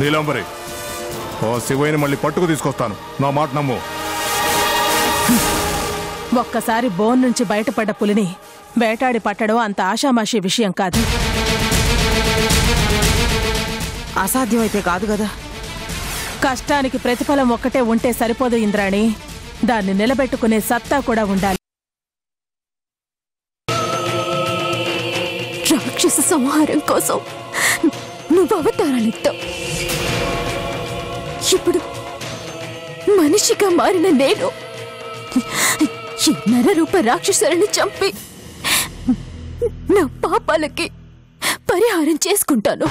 నీలాంబరి, ఓ శివయ్యని మళ్ళీ పట్టుకు తీసుకొస్తాను, నా మాట నమ్ము. ఒక్కసారి బోన్ నుంచి బయటపడ్డ పులిని వేటాడి పట్టడం అంత ఆషామాషి విషయం కాదు. అసాధ్యమైతే కాదు కదా. కష్టానికి ప్రతిఫలం ఒక్కటే ఉంటే సరిపోదు ఇంద్రాణి, దాన్ని నిలబెట్టుకునే సత్తా కూడా ఉండాలి. రాక్షస సంహారం కోసం నువ్వు అవతారాలెత్తావు. ఇప్పుడు మనిషిగా మారిన నేను ఈ నరరూప రాక్షసులను చంపి నా పాపాలకి పరిహారం చేసుకుంటాను.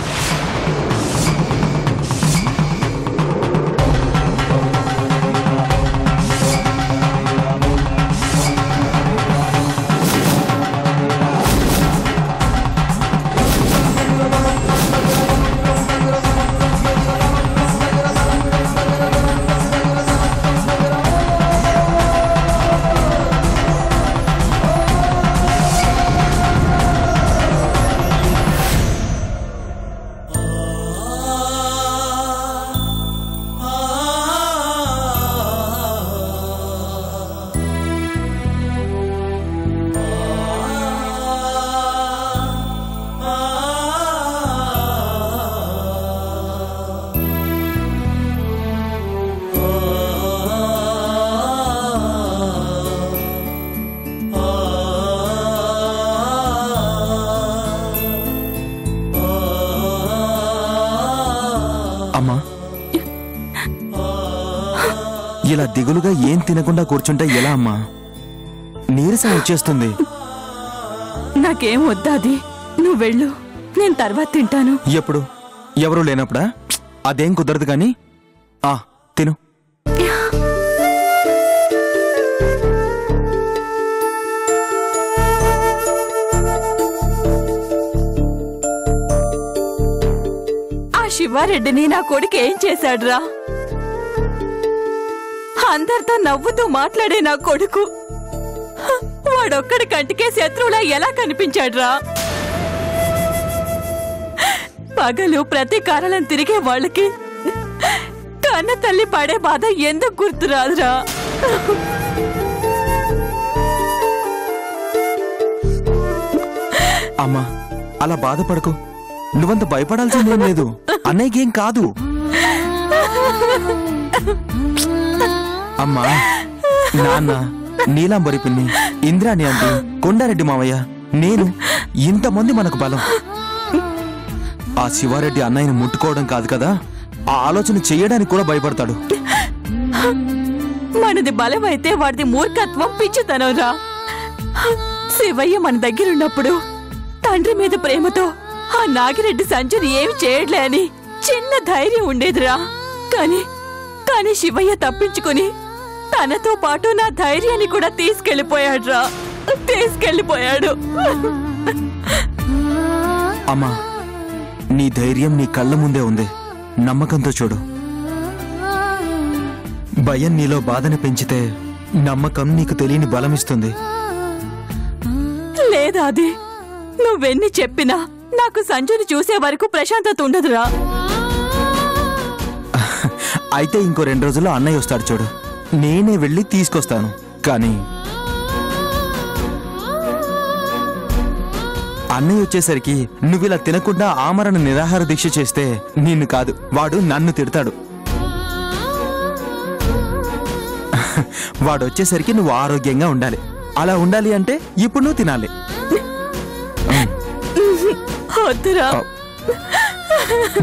ఇలా దిగులుగా ఏం తినకుండా కూర్చుంటే ఎలా అమ్మా? నీరసం వచ్చేస్తుంది. నాకేం వద్దాది, నువ్వు వెళ్ళు, నేను తర్వాత తింటాను. ఎప్పుడు? ఎవరు లేనప్పుడా? అదేం కుదరదు గాని తిను. ఆ శివారెడ్డిని నా కొడుకు ఏం చేశాడురా? అందరితో నవ్వుతూ మాట్లాడే నా కొడుకు వాడొక్కడి కంటికే శత్రువులా ఎలా కనిపించాడ్రా? పగలు ప్రతీకారాలను తిరిగే వాళ్ళకి కన్న తల్లి పడే బాధ ఎందుకు గుర్తురాదురా? అమ్మా, అలా బాధపడకు. నువ్వంత భయపడాల్సిందేం లేదు. అన్నయ్యకేం కాదు. అమ్మా, నాన్న, నీలాంబరి పిన్ని, ఇంద్రాణి ఆంటీ, కొండారెడ్డి మావయ్య, నేను, ఇంతమంది మనకు బలం. ఆ శివారెడ్డి అన్నయ్యను ముట్టుకోవడం కాదు కదా, ఆ ఆలోచన చెయ్యడానికి కూడా భయపడతాడు. మనది బలమైతే వాడిది మూర్ఖత్వం, పిచ్చితనంరా. శివయ్య మన దగ్గరున్నప్పుడు తండ్రి మీద ప్రేమతో ఆ నాగిరెడ్డి సంజుని ఏమి చేయట్లే అని చిన్న ధైర్యం ఉండేదిరా. కానీ శివయ్య తప్పించుకుని తనతో పాటు నా ధైర్యాన్ని కూడా తీసుకెళ్ళిపోయాడు. అమ్మా, నీ ధైర్యం నీ కళ్ళ ముందే ఉంది. నమ్మకంతో చూడు. భయం నీలో బాధని పెంచితే నమ్మకం నీకు తెలియని బలమిస్తుంది. లేదా అది నువ్వెన్ని చెప్పినా నాకు సంజుని చూసే వరకు ప్రశాంతత ఉండదురా. అయితే ఇంకో 2 రోజుల్లో అన్నయ్య వస్తాడు చూడు. నేనే వెళ్ళి తీసుకొస్తాను. కానీ అన్నయ్య వచ్చేసరికి నువ్విలా తినకుండా ఆమరణ నిరాహార దీక్ష చేస్తే నిన్ను కాదు, వాడు నన్ను తిడతాడు. వాడు వచ్చేసరికి నువ్వు ఆరోగ్యంగా ఉండాలి. అలా ఉండాలి అంటే ఇప్పుడు నువ్వు తినాలి.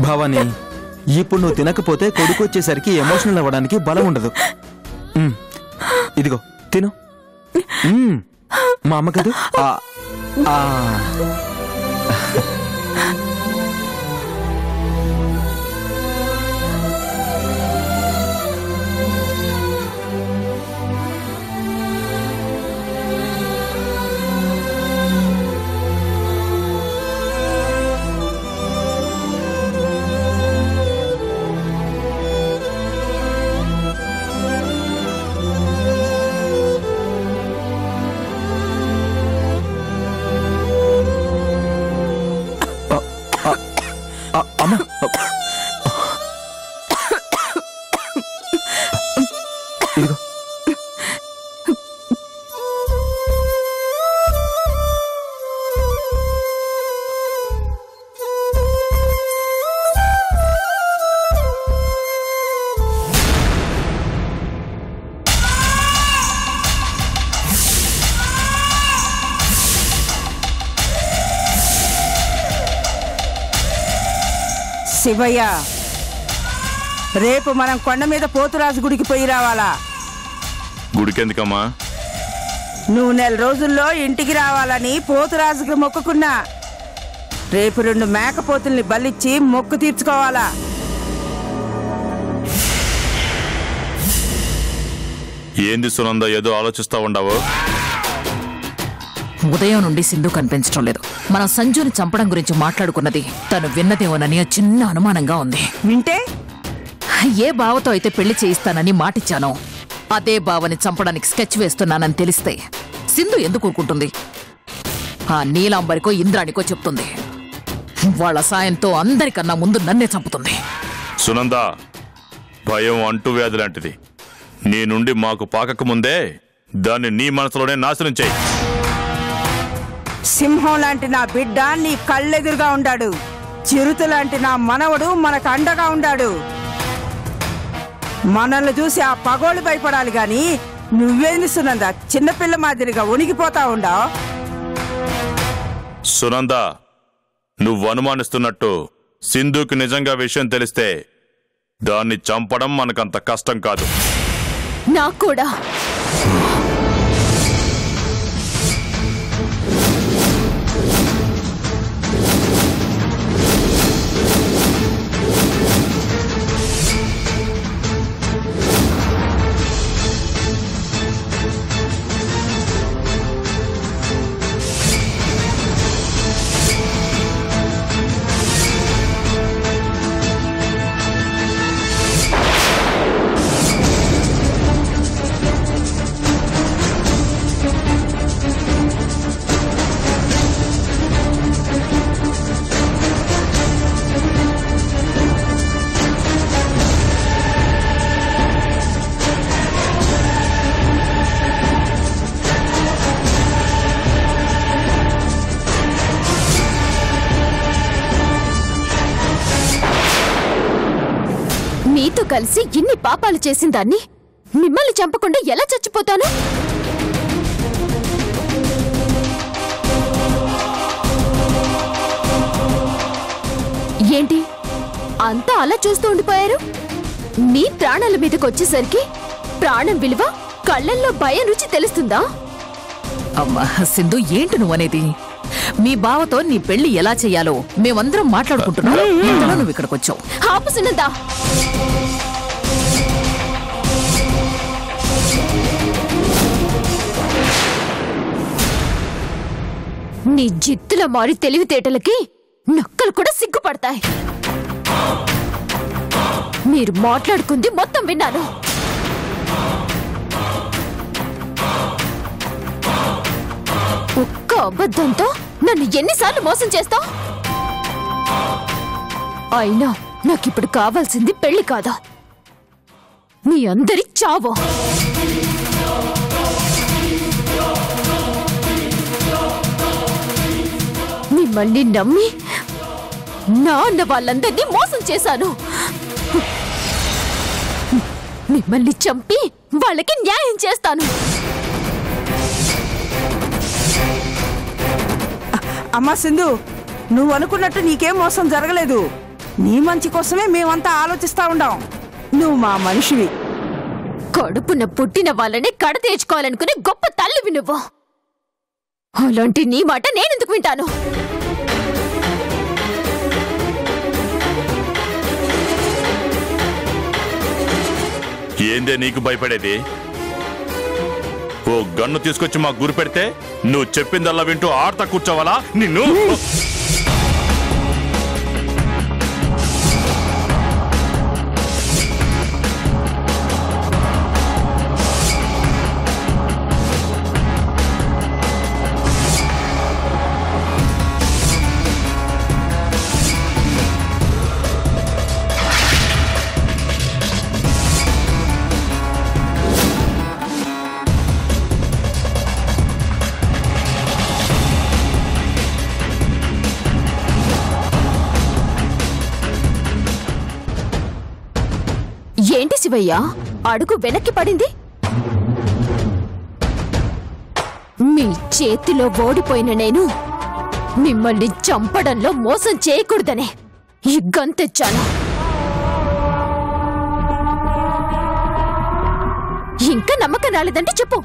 భవాని, ఇప్పుడు నువ్వు తినకపోతే కొడుకు వచ్చేసరికి ఎమోషనల్ అవ్వడానికి బలం ఉండదు. ఇదిగో తిను. మా అమ్మ కదూ. శివయ్య, రేపు మనం కొండ మీద పోతురాజు గుడికి పోయి రావాలా? గుడికెందుకమ్మా? నువ్వు 4 రోజుల్లో ఇంటికి రావాలని పోతురాజుకి మొక్కుకున్నా. రేపు 2 మేకపోతుల్ని బలిచ్చి మొక్కు తీర్చుకోవాలా? ఏంది సునంద, ఏదో ఆలోచిస్తా ఉండవు? ఉదయం నుండి సింధు కనిపించడం లేదు. మనం సంజుని చంపడం గురించి మాట్లాడుకున్నది తను విన్నదేమోనని చిన్న అనుమానంగా ఉంది. వింటే ఏ బావతో అయితే పెళ్లి చేయిస్తానని మాటిచ్చానో అదే బావని చంపడానికి స్కెచ్ వేస్తున్నానని తెలిస్తే సింధు ఎందుకు ఊరుకుంటుంది? ఆ నీలాంబరికో ఇంద్రానికో చెప్తుంది. వాళ్ళ సాయంతో అందరికన్నా ముందు నన్నే చంపుతుంది. సునంద, భయం అంటువ్యాధి లాంటిది. నీ నుండి మాకు పాకక ముందే దాన్ని నీ మనసులోనే నాశనం చేయి. సింహం లాంటి నా బిడ్డ నీ కళ్ళెదురుగా ఉండాడు. చిరుత లాంటి నా మనవడు మనకు అండగా ఉండాడు. మనల్ని చూసి ఆ పగోళ్ళు భయపడాలి గాని నువ్వేంది సునంద చిన్నపిల్ల మాదిరిగా ఉనికిపోతా ఉండావు? సునంద, నువ్వు అనుమానిస్తున్నట్టు సింధుకి నిజంగా విషయం తెలిస్తే దాన్ని చంపడం మనకంత కష్టం కాదు. నాకు కూడా. మీతో కలిసి ఇన్ని పాపాలు చేసిన దాన్ని మిమ్మల్ని చంపకుండా ఎలా చచ్చిపోతాను? ఏంటి అంతా అలా చూస్తూ ఉండిపోయారు? మీ ప్రాణాల మీదకి వచ్చేసరికి ప్రాణం విలువ కళ్ళల్లో భయం రుచి తెలుస్తుందా? అమ్మా సింధు, ఏంటి నువ్వనేది? మీ బావతో నీ పెళ్లి ఎలా చెయ్యాలో మేమందరం మాట్లాడుకుంటున్నాం. ఇంతలో నువ్వు ఇక్కడికి వచ్చావు. ఆపు సునందా. నీ జిత్తుల మారి తెలివితేటలకి నక్కలు కూడా సిగ్గుపడతాయి. మీరు మాట్లాడుకుంది మొత్తం విన్నాను. ఒక్క అబద్ధంతో నన్ను ఎన్నిసార్లు మోసం చేస్తావు? అయినా నాకిప్పుడు కావాల్సింది పెళ్లి కాదా, మీ అందరి చావో. మిమ్మల్ని నమ్మి నా అన్న వాళ్ళందరినీ మోసం చేశాను. మిమ్మల్ని చంపి వాళ్ళకి న్యాయం చేస్తాను. అమ్మా సింధు, నువ్వు అనుకున్నట్టు నీకేం మోసం జరగలేదు. నీ మంచి కోసమే మేమంతా ఆలోచిస్తా ఉండాం. నువ్వు మా మనిషివి. కడుపున పుట్టిన వాళ్ళని కడతీర్చుకోవాలనుకునే గొప్ప తల్లివి నువ్వు. అలాంటి నీ మాట నేనెందుకు వింటాను? ఏందే నీకు భయపడేది? ఓ గన్ను తీసుకొచ్చి మాకు గురి పెడితే నువ్వు చెప్పిందల్లా వింటూ ఆడతా కూర్చోవాలా? నిన్ను ఏంటి శివయ్య, అడుగు వెనక్కి పడింది? మీ చేతిలో ఓడిపోయిన నేను మిమ్మల్ని చంపడంలో మోసం చేయకూడదనే ఈ గన్ తెచ్చాను. ఇంకా నమ్మకం రాలేదంటే చెప్పు,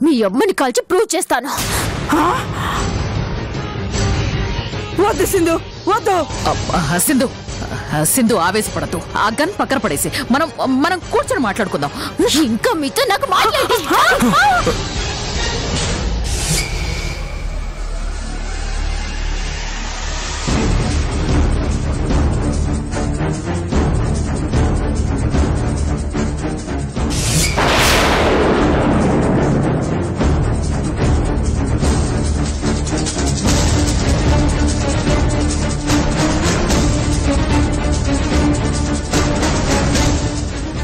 మీ అమ్మని కాల్చి ప్రూవ్ చేస్తాను. వద్దు సింధు, వద్దు. సింధు సింధు ఆవేశపడద్దు. ఆ గన్ పక్కన పడేసి మనం కూర్చొని మాట్లాడుకుందాం. ఇంకా మీతో నాకు మాట్లాడి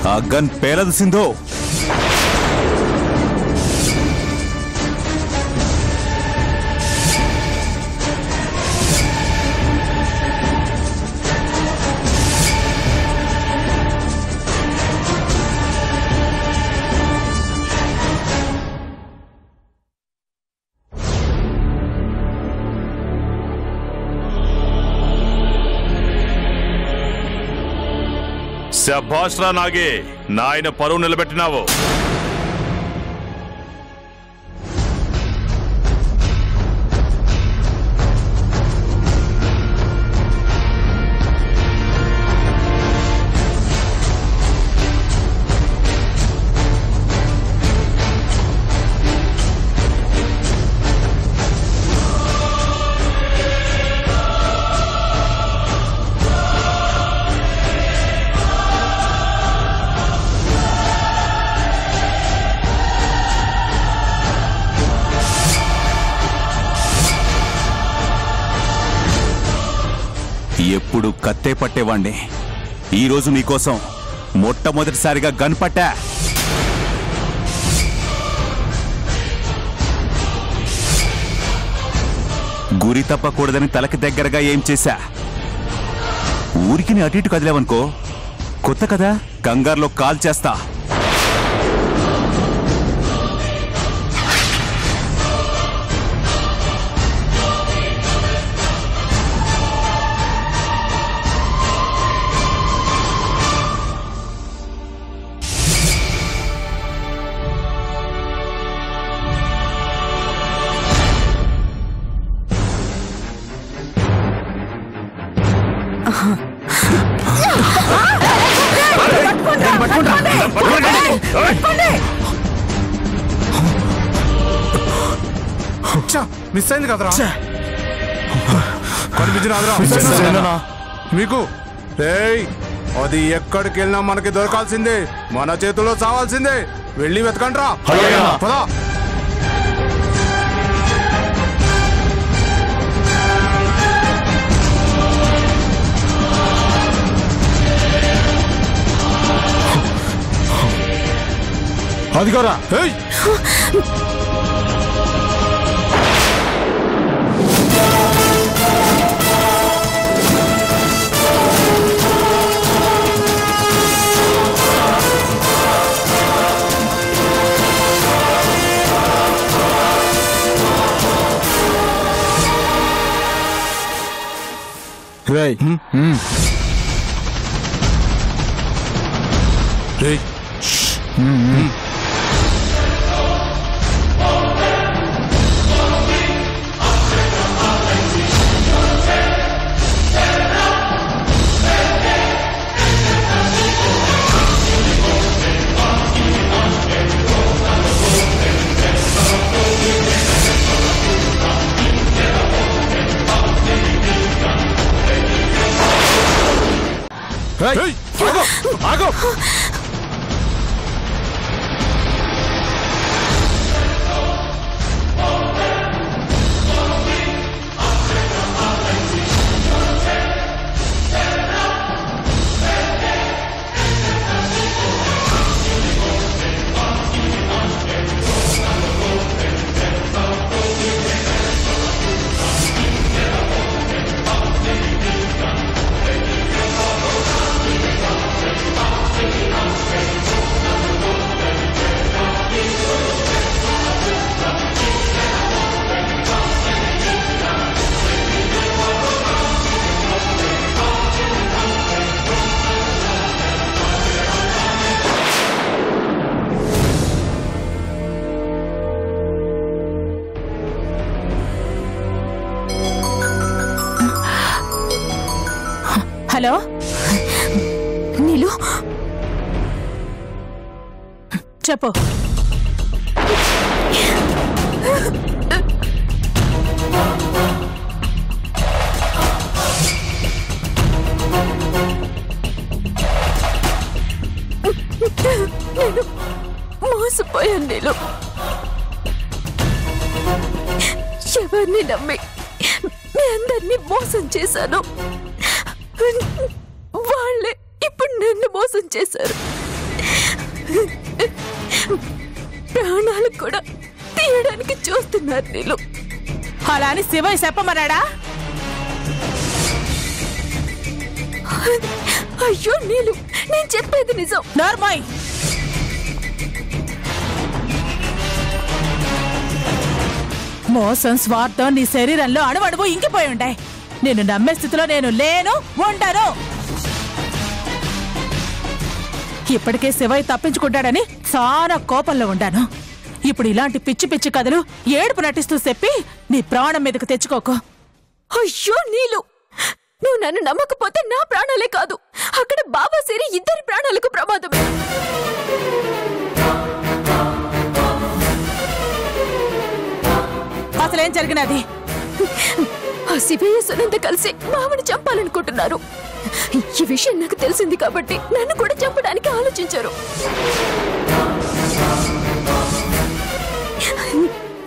ఆ గన్ పేలదు సింధు. శభాష్ రా నాగి, నాయన పరువు నిలబెట్టినావు. ఎప్పుడు కత్తే పట్టేవాణ్ణి, ఈరోజు మీకోసం మొట్టమొదటిసారిగా గన్ పట్టా. గురి తప్పకూడదని తలకి దగ్గరగా ఏం చేశా. ఊరికి అటు ఇటు కదిలేవనుకో, కొత్త కదా, కంగారులో కాల్ చేస్తా. మిస్ అయింది కదరా, కనిపించిన మీకు. అది ఎక్కడికి వెళ్ళినా మనకి దొరకాల్సిందే, మన చేతుల్లో చావాల్సిందే. వెళ్ళి వెతకండ్రా. పదా. అదిగోరా. రేయ్ రేయ్ ఆగో. హలో నీలు చెప్పు. నేను మోసపోయాను నీలు. ఎవరిని నమ్మి మీ అందరినీ మోసం చేశాను. వాళ్ళే ఇప్పుడు నన్ను మోసం చేశారు. ప్రాణాలు కూడా తీయడానికి చూస్తున్నారు నీళ్ళు. అలా అని శివయ్య చెప్పమన్నాడా? అయ్యో నీళ్ళు, నేను చెప్పేది నిజం. నార్మాయ్, మోసం స్వార్థం నీ శరీరంలో అణువణువు ఇంకిపోయి ఉంటాయి. నేను నమ్మే స్థితిలో నేను లేను, ఉంటాను. ఇప్పటికే శివయ్య తప్పించుకుంటాడని చాలా కోపంలో ఉండాను. ఇప్పుడు ఇలాంటి పిచ్చి పిచ్చి కథలు ఏడుపు నటిస్తూ చెప్పి నీ ప్రాణం మీదకు తెచ్చుకోకు. అయ్యో నీళ్ళు, నువ్వు నన్ను నమ్మకపోతే నా ప్రాణాలే కాదు, అక్కడ బాబా సిరి ఇద్దరి ప్రాణాలకు ప్రమాదమే. అసలేం జరిగినది? ఆ శివయ్య సునంద కలిసి బావని చంపాలనుకుంటున్నారు. ఈ విషయం నాకు తెలిసింది కాబట్టి నన్ను కూడా చంపడానికి ఆలోచించారు.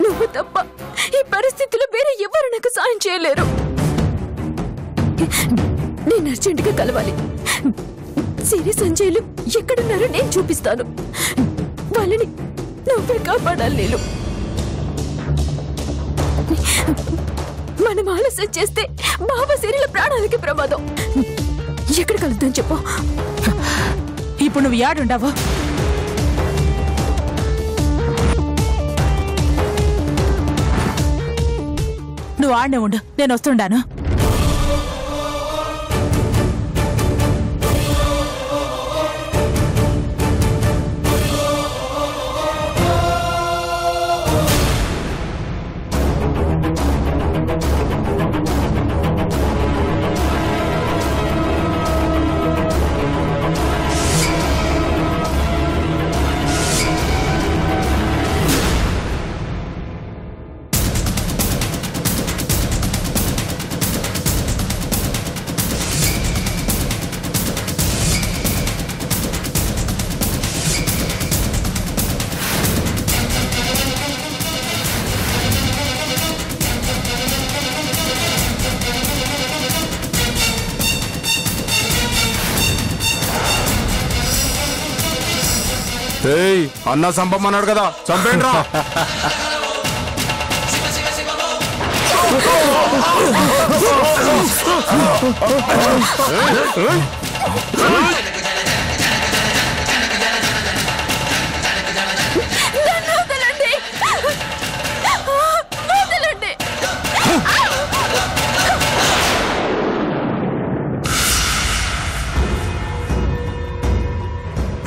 నువ్వు తప్ప ఈ పరిస్థితిలో వేరే ఎవరు నాకు సాయం చేయలేరు. నేను అర్జెంటుగా కలవాలి. సిరి సంజయ్లు ఎక్కడున్నారో నేను చూపిస్తాను. వాళ్ళని నువ్వే కాపాడాలి. నేను మనం ఆలస్యం చేస్తే బాబా సిరిల ప్రాణాలకి ప్రమాదం. ఎక్కడ కలుద్దాం చెప్పు. ఇప్పుడు నువ్వు యాడుండవు? నువ్వు ఆడనే ఉండు, నేను వస్తుండాను. ఏయ్, అన్న చంపమన్నాడు కదా, చంపేండ్రా.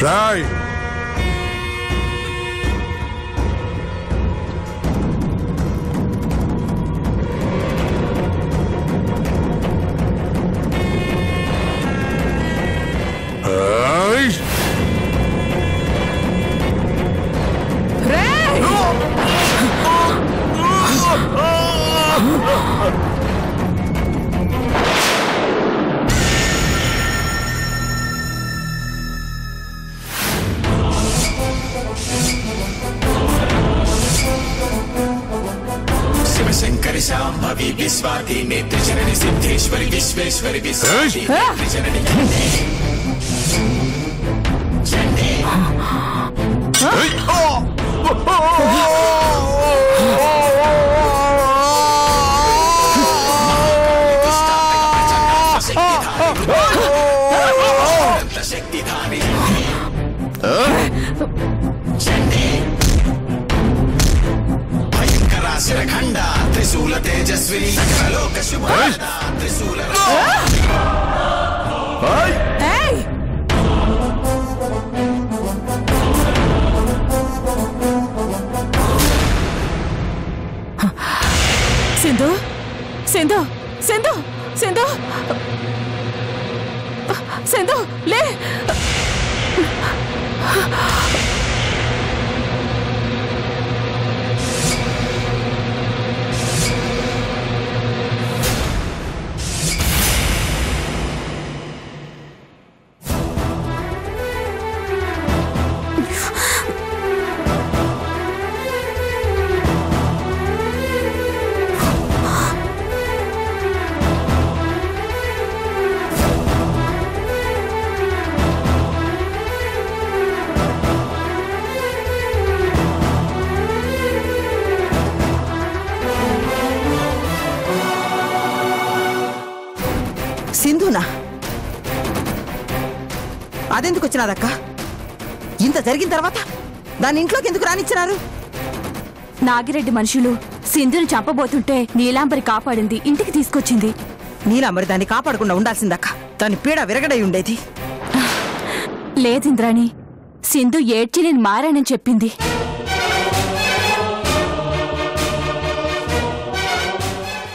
రాయ్, శంకరి శాంభవి విశ్వాది నేత్ర జనని సిద్ధేశ్వరి విశ్వేశ్వరి విశ్వాది నేత్ర జనని శక్తిధాని శిరఖండ త్రిశూల తేజస్విని సకలలోక శుభ త్రిశూల సింధు, సింధు, సింధు, సింధు. సింధునా? అదెందుకు వచ్చినాదక్క? ఇంత జరిగిన తర్వాత దాని ఇంట్లోకి ఎందుకు రానిచ్చినారు? నాగిరెడ్డి మనుషులు సింధుని చంపబోతుంటే నీలాంబరి కాపాడింది, ఇంటికి తీసుకొచ్చింది. నీలాంబరి దాన్ని కాపాడకుండా ఉండాల్సిందక్క. దాని పీడ విరగడై ఉండేది. లేదింద్రాణి, సింధు ఏడ్చి నేను మారానని చెప్పింది.